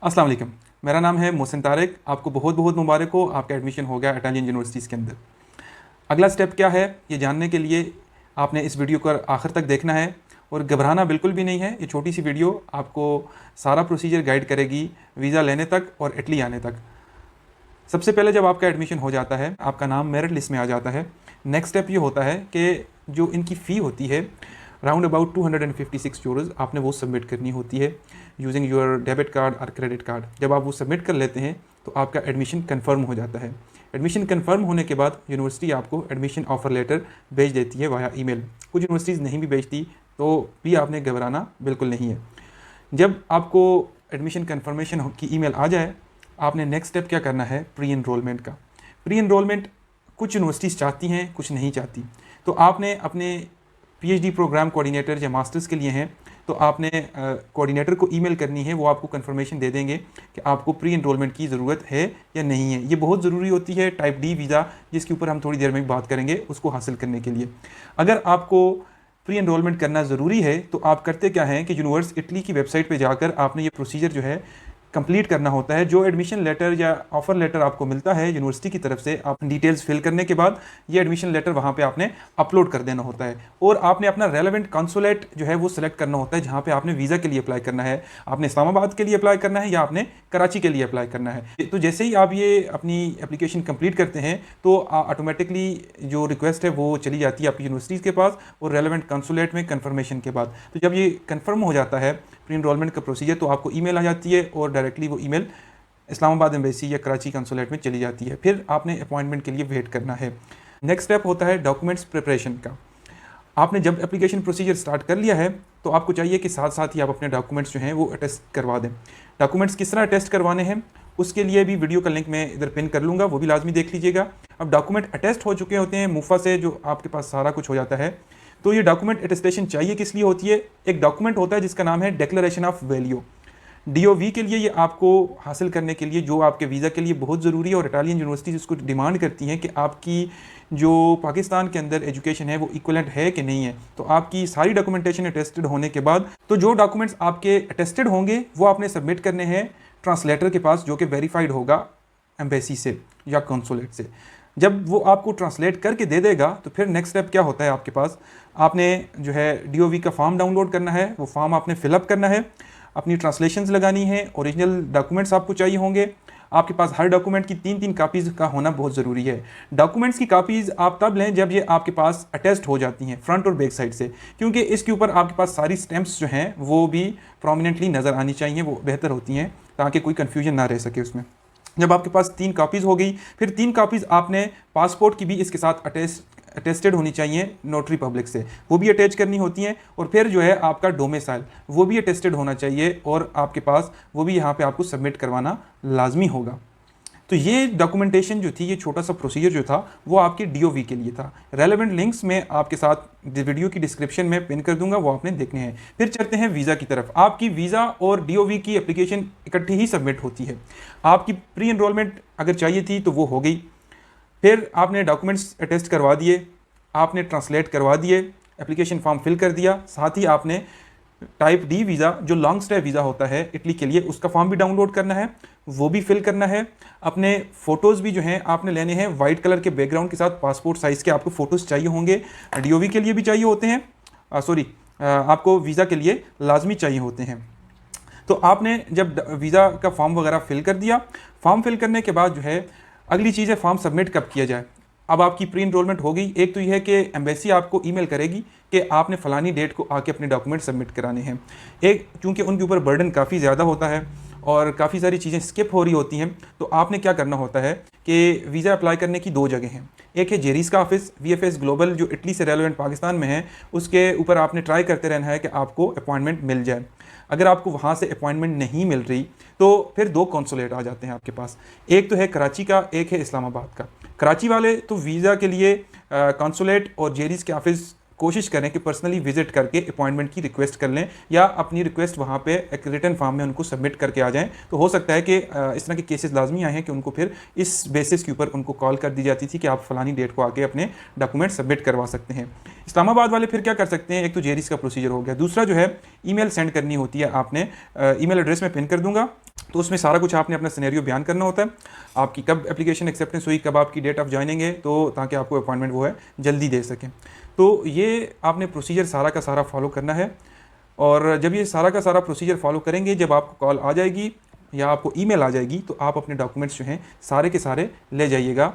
अस्सलाम वालेकुम। मेरा नाम है मोहसिन तारिक। आपको बहुत बहुत मुबारक हो, आपका एडमिशन हो गया इटालियन यूनिवर्सिटीज़ के अंदर। अगला स्टेप क्या है ये जानने के लिए आपने इस वीडियो को आखिर तक देखना है और घबराना बिल्कुल भी नहीं है। ये छोटी सी वीडियो आपको सारा प्रोसीजर गाइड करेगी वीज़ा लेने तक और इटली आने तक। सबसे पहले जब आपका एडमिशन हो जाता है, आपका नाम मेरिट लिस्ट में आ जाता है, नेक्स्ट स्टेप ये होता है कि जो इनकी फ़ी होती है राउंड अबाउट 256 यूरोज़ आपने वो सबमिट करनी होती है यूजिंग योर डेबिट कार्ड और क्रेडिट कार्ड। जब आप वो सबमिट कर लेते हैं तो आपका एडमिशन कंफर्म हो जाता है। एडमिशन कंफर्म होने के बाद यूनिवर्सिटी आपको एडमिशन ऑफ़र लेटर भेज देती है वाया ईमेल। कुछ यूनिवर्सिटीज़ नहीं भी भेजती तो भी आपने घबराना बिल्कुल नहीं है। जब आपको एडमिशन कंफर्मेशन की ईमेल आ जाए, आपने नेक्स्ट स्टेप क्या करना है, प्री एनरोलमेंट का। प्री एनरोलमेंट कुछ यूनिवर्सिटीज़ चाहती हैं, कुछ नहीं चाहती। तो आपने अपने पीएचडी प्रोग्राम कोऑर्डिनेटर या मास्टर्स के लिए हैं तो आपने कोऑर्डिनेटर को ईमेल करनी है, वो आपको कंफर्मेशन दे देंगे कि आपको प्री एनरोलमेंट की ज़रूरत है या नहीं है। ये बहुत ज़रूरी होती है टाइप डी वीज़ा, जिसके ऊपर हम थोड़ी देर में बात करेंगे, उसको हासिल करने के लिए। अगर आपको प्री एनरोलमेंट करना ज़रूरी है तो आप करते क्या हैं कि यूनिवर्स इटली की वेबसाइट पर जाकर आपने ये प्रोसीजर जो है कंप्लीट करना होता है। जो एडमिशन लेटर या ऑफ़र लेटर आपको मिलता है यूनिवर्सिटी की तरफ से, आप डिटेल्स फिल करने के बाद ये एडमिशन लेटर वहाँ पे आपने अपलोड कर देना होता है और आपने अपना रेलेवेंट कंसुलेट जो है वो सिलेक्ट करना होता है जहाँ पे आपने वीज़ा के लिए अप्लाई करना है। आपने इस्लामाबाद के लिए अप्लाई करना है या आपने कराची के लिए अप्लाई करना है। तो जैसे ही आप ये अपनी एप्लीकेशन कंप्लीट करते हैं तो ऑटोमेटिकली जो रिक्वेस्ट है वो चली जाती है आपकी यूनिवर्सिटीज़ के पास और रेलेवेंट कंसुलेट में कन्फर्मेशन के बाद। तो जब ये कन्फर्म हो जाता है प्री एनरोलमेंट का प्रोसीजर तो आपको ईमेल आ जाती है और डायरेक्टली वो ईमेल इस्लामाबाद एम्बेसी या कराची कंसुलेट में चली जाती है। फिर आपने अपॉइंटमेंट के लिए वेट करना है। नेक्स्ट स्टेप होता है डॉक्यूमेंट्स प्रिपरेशन का। आपने जब एप्लीकेशन प्रोसीजर स्टार्ट कर लिया है तो आपको चाहिए कि साथ साथ ही आप अपने डॉक्यूमेंट्स जो हैं वो अटेस्ट करवा दें। डॉक्यूमेंट्स किस तरह अटेस्ट करवाने हैं उसके लिए भी वीडियो का लिंक मैं इधर पिन कर लूँगा, वो भी लाजमी देख लीजिएगा। अब डॉक्यूमेंट अटेस्ट हो चुके होते हैं मूफा से, जो आपके पास सारा कुछ हो जाता है। तो ये डॉक्यूमेंट अटेस्टेशन चाहिए किस लिए होती है? एक डॉक्यूमेंट होता है जिसका नाम है डिक्लेरेशन ऑफ वैल्यू, DOV के लिए। ये आपको हासिल करने के लिए जो आपके वीज़ा के लिए बहुत ज़रूरी है और इटालियन यूनिवर्सिटीज़ इसको डिमांड करती हैं कि आपकी जो पाकिस्तान के अंदर एजुकेशन है वो इक्वलेंट है कि नहीं है। तो आपकी सारी डॉक्यूमेंटेशन अटेस्टेड होने के बाद तो जो डॉक्यूमेंट्स आपके अटेस्टेड होंगे वो आपने सबमिट करने हैं ट्रांसलेटर के पास, जो कि वेरीफाइड होगा एम्बेसी से या कॉन्सुलेट से। जब वो आपको ट्रांसलेट करके दे देगा तो फिर नेक्स्ट स्टेप क्या होता है आपके पास, आपने जो है DOV का फॉर्म डाउनलोड करना है, वो फॉर्म आपने फिलअप करना है, अपनी ट्रांसलेशंस लगानी है, ओरिजिनल डॉक्यूमेंट्स आपको चाहिए होंगे। आपके पास हर डॉक्यूमेंट की 3-3 कापीज़ का होना बहुत ज़रूरी है। डॉक्यूमेंट्स की कापीज़ आप तब लें जब ये आपके पास अटैच्ड हो जाती हैं फ्रंट और बैक साइड से, क्योंकि इसके ऊपर आपके पास सारी स्टैम्प्स जो हैं वो भी प्रोमिनेंटली नज़र आनी चाहिए, वो बेहतर होती हैं ताकि कोई कन्फ्यूजन ना रह सके उसमें। जब आपके पास 3 कापीज़ हो गई, फिर 3 कापीज़ आपने पासपोर्ट की भी इसके साथ अटेस्टेड होनी चाहिए नोटरी पब्लिक से, वो भी अटैच करनी होती हैं। और फिर जो है आपका डोमिसाइल वो भी अटेस्टेड होना चाहिए और आपके पास वो भी यहाँ पे आपको सबमिट करवाना लाजमी होगा। तो ये डॉक्यूमेंटेशन जो थी, ये छोटा सा प्रोसीजर जो था वो आपके DOV के लिए था। रेलेवेंट लिंक्स में आपके साथ वीडियो की डिस्क्रिप्शन में पिन कर दूंगा, वो आपने देखने हैं। फिर चलते हैं वीज़ा की तरफ। आपकी वीज़ा और DOV की एप्लीकेशन इकट्ठी ही सबमिट होती है। आपकी प्री एनरोलमेंट अगर चाहिए थी तो वो हो गई। फिर आपने डॉक्यूमेंट्स अटेस्ट करवा दिए, आपने ट्रांसलेट करवा दिए, एप्लीकेशन फॉर्म फिल कर दिया, साथ ही आपने टाइप D वीज़ा जो लॉन्ग स्टे वीज़ा होता है इटली के लिए, उसका फॉर्म भी डाउनलोड करना है, वो भी फिल करना है। अपने फ़ोटोज़ भी जो हैं आपने लेने हैं वाइट कलर के बैकग्राउंड के साथ, पासपोर्ट साइज़ के आपको फ़ोटोज़ चाहिए होंगे। DOV के लिए भी चाहिए होते हैं, आपको वीज़ा के लिए लाजमी चाहिए होते हैं। तो आपने जब वीज़ा का फॉर्म वगैरह फिल कर दिया, फॉर्म फिल करने के बाद जो है अगली चीज़ है फॉर्म सबमिट कब किया जाए। अब आपकी प्री एनरोलमेंट हो गई। एक तो यह है कि एम्बेसी आपको ईमेल करेगी कि आपने फ़लानी डेट को आके अपने डॉक्यूमेंट सबमिट कराने हैं। एक चूँकि उनके ऊपर बर्डन काफ़ी ज़्यादा होता है और काफ़ी सारी चीज़ें स्किप हो रही होती हैं, तो आपने क्या करना होता है कि वीज़ा अप्लाई करने की 2 जगह हैं। एक है जेरीस का ऑफिस VFS ग्लोबल जो इटली से रेलेवेंट पाकिस्तान में है, उसके ऊपर आपने ट्राई करते रहना है कि आपको अपॉइंटमेंट मिल जाए। अगर आपको वहाँ से अपॉइंटमेंट नहीं मिल रही तो फिर 2 कॉन्सुलेट आ जाते हैं आपके पास। एक तो है कराची का, एक है इस्लामाबाद का। कराची वाले तो वीज़ा के लिए कॉन्सुलेट और जेरीस के ऑफिस कोशिश करें कि पर्सनली विजिट करके अपॉइंटमेंट की रिक्वेस्ट कर लें या अपनी रिक्वेस्ट वहाँ पे एक रिटन फॉर्म में उनको सबमिट करके आ जाएं। तो हो सकता है कि इस तरह के केसेस लाजमी आए हैं कि उनको फिर इस बेसिस के ऊपर उनको कॉल कर दी जाती थी कि आप फलानी डेट को आके अपने डॉक्यूमेंट सबमिट करवा सकते हैं। इस्लामाबाद वाले फिर क्या कर सकते हैं, एक तो जेरिस का प्रोसीजर हो गया, दूसरा जो है ईमेल सेंड करनी होती है आपने, ईमेल एड्रेस में पिन कर दूंगा, तो उसमें सारा कुछ आपने अपना सिनेरियो बयान करना होता है, आपकी कब एप्लीकेशन एक्सेप्टेंस हुई, कब आपकी डेट ऑफ ज्वाइनिंग है, तो ताकि आपको अपॉइंटमेंट वो है जल्दी दे सकें। तो ये आपने प्रोसीजर सारा का सारा फॉलो करना है। और जब ये सारा का सारा प्रोसीजर फॉलो करेंगे, जब आपको कॉल आ जाएगी या आपको ईमेल आ जाएगी, तो आप अपने डॉक्यूमेंट्स जो हैं सारे के सारे ले जाइएगा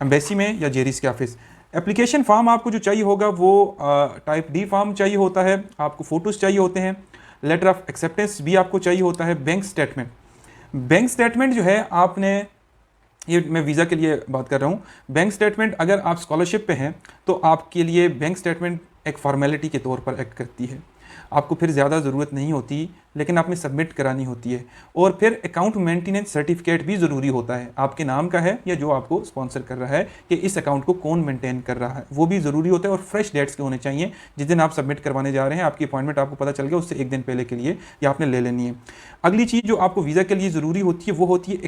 एम्बेसी में या जेरिस के ऑफिस। एप्लीकेशन फॉर्म आपको जो चाहिए होगा वो टाइप डी फॉर्म चाहिए होता है, आपको फ़ोटोज़ चाहिए होते हैं, लेटर ऑफ एक्सेप्टेंस भी आपको चाहिए होता है, बैंक स्टेटमेंट जो है आपने, ये मैं वीज़ा के लिए बात कर रहा हूँ, बैंक स्टेटमेंट अगर आप स्कॉलरशिप पे हैं तो आपके लिए बैंक स्टेटमेंट एक फॉर्मेलिटी के तौर पर एक्ट करती है, आपको फिर ज़्यादा ज़रूरत नहीं होती, लेकिन आपने सबमिट करानी होती है। और फिर अकाउंट मेंटेनेंस सर्टिफिकेट भी ज़रूरी होता है, आपके नाम का है या जो आपको स्पॉन्सर कर रहा है कि इस अकाउंट को कौन मेंटेन कर रहा है, वो भी ज़रूरी होता है। और फ्रेश डेट्स के होने चाहिए, जिस दिन आप सबमिट करवाने जा रहे हैं, आपकी अपॉइंटमेंट आपको पता चल गया उससे एक दिन पहले के लिए या आपने ले लेनी है। अगली चीज़ जो आपको वीज़ा के लिए ज़रूरी होती है वो होती है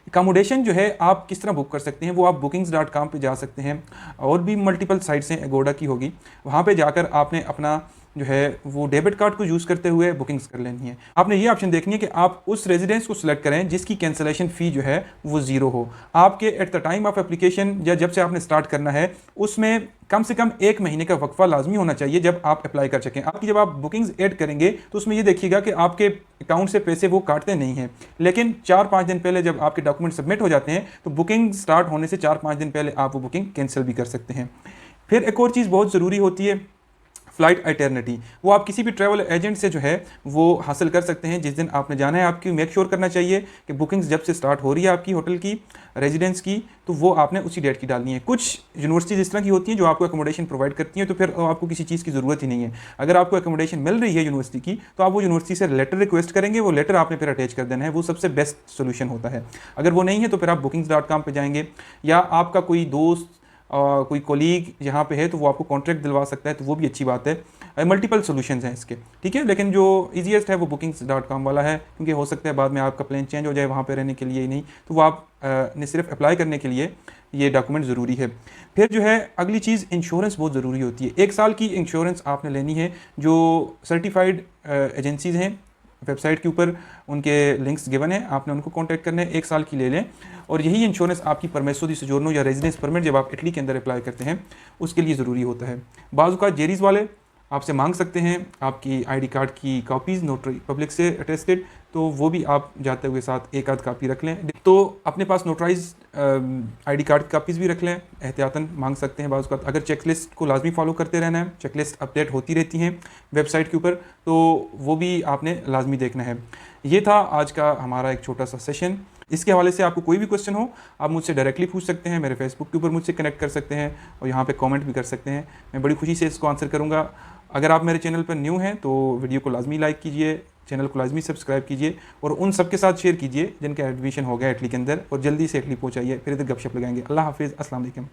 एकोमोडेशन जो है आप किस तरह बुक कर सकते हैं, वो आप bookings.com पे जा सकते हैं, और भी मल्टीपल साइट्स हैं, एगोडा की होगी, वहाँ पे जाकर आपने अपना जो है वो डेबिट कार्ड को यूज़ करते हुए बुकिंग्स कर लेनी है। आपने ये ऑप्शन देखनी है कि आप उस रेजिडेंस को सिलेक्ट करें जिसकी कैंसलेशन फ़ी जो है वो ज़ीरो हो। आपके at the time of application या जब से आपने स्टार्ट करना है उसमें कम से कम 1 महीने का वक्फा लाजमी होना चाहिए जब आप अप्लाई कर सकें। आपकी जब आप बुकिंग्स ऐड करेंगे तो उसमें ये देखिएगा कि आपके अकाउंट से पैसे वो काटते नहीं हैं, लेकिन 4-5 दिन पहले जब आपके डॉक्यूमेंट सबमिट हो जाते हैं तो बुकिंग स्टार्ट होने से 4-5 दिन पहले आप वो बुकिंग कैंसिल भी कर सकते हैं। फिर एक और चीज़ बहुत ज़रूरी होती है, फ़्लाइट अल्टरनेटी। वो आप किसी भी ट्रैवल एजेंट से जो है वो हासिल कर सकते हैं। जिस दिन आपने जाना है आपकी मेक श्योर करना चाहिए कि बुकिंग्स जब से स्टार्ट हो रही है आपकी होटल की, रेजिडेंस की, तो वो आपने उसी डेट की डालनी है। कुछ यूनिवर्सिटीज़ इस तरह की होती हैं जो आपको एकोमोडेशन प्रोवाइड करती हैं, तो फिर आपको किसी चीज़ की ज़रूरत ही नहीं है। अगर आपको एकोमोडेशन मिल रही है यूनिवर्सिटी की तो आप वो यूनिवर्सिटी से लेटर रिक्वेस्ट करेंगे, वो लेटर आपने फिर अटैच कर देना है, वो सबसे बेस्ट सोल्यूशन होता है। अगर वो नहीं है तो फिर आप bookings.com पे जाएंगे, या आपका कोई दोस्त कोई कोलीग यहाँ पे है तो वो आपको कॉन्ट्रैक्ट दिलवा सकता है, तो वो भी अच्छी बात है। मल्टीपल सॉल्यूशंस हैं इसके, ठीक है, लेकिन जो ईजीएस्ट है वो bookings.com वाला है, क्योंकि हो सकता है बाद में आपका प्लान चेंज हो जाए वहाँ पे रहने के लिए ही नहीं, तो वो आप ने सिर्फ अप्लाई करने के लिए ये डॉक्यूमेंट ज़रूरी है। फिर जो है अगली चीज़, इंश्योरेंस बहुत ज़रूरी होती है। 1 साल की इंश्योरेंस आपने लेनी है, जो सर्टिफाइड एजेंसीज़ हैं वेबसाइट के ऊपर उनके लिंक्स गिवन है, आपने उनको कांटेक्ट करना है, 1 साल की ले लें। और यही इंश्योरेंस आपकी परमेसो दी सोजोर्नो या रेजिडेंस परमिट जब आप इटली के अंदर अप्लाई करते हैं उसके लिए ज़रूरी होता है। बाज़ औक़ात जेरीज़ वाले आपसे मांग सकते हैं आपकी आईडी कार्ड की कॉपीज़ नोटरी पब्लिक से अटेस्टेड, तो वो भी आप जाते हुए साथ एक आध कापी रख लें। तो अपने पास नोटराइज आईडी कार्ड की कापीज़ भी रख लें, एहतियातन मांग सकते हैं बाज़ औक़ात। अगर चेकलिस्ट को लाजमी फॉलो करते रहना है, चेकलिस्ट अपडेट होती रहती हैं वेबसाइट के ऊपर, तो वो भी आपने लाजमी देखना है। ये था आज का हमारा एक छोटा सा सेशन। इसके हवाले से आपको कोई भी क्वेश्चन हो आप मुझसे डायरेक्टली पूछ सकते हैं, मेरे फेसबुक के ऊपर मुझसे कनेक्ट कर सकते हैं और यहाँ पे कमेंट भी कर सकते हैं, मैं बड़ी खुशी से इसको आंसर करूँगा। अगर आप मेरे चैनल पर न्यू हैं तो वीडियो को लाजमी लाइक कीजिए, चैनल को लाजमी सब्सक्राइब कीजिए और उन सब के साथ शेयर कीजिए जिनका एडमिशन हो गया इटली के अंदर, और जल्दी से इटली पहुँचाइए, फिर इधर गपशप लगाएंगे। अल्लाह हाफिज़, अस्सलाम वालेकुम।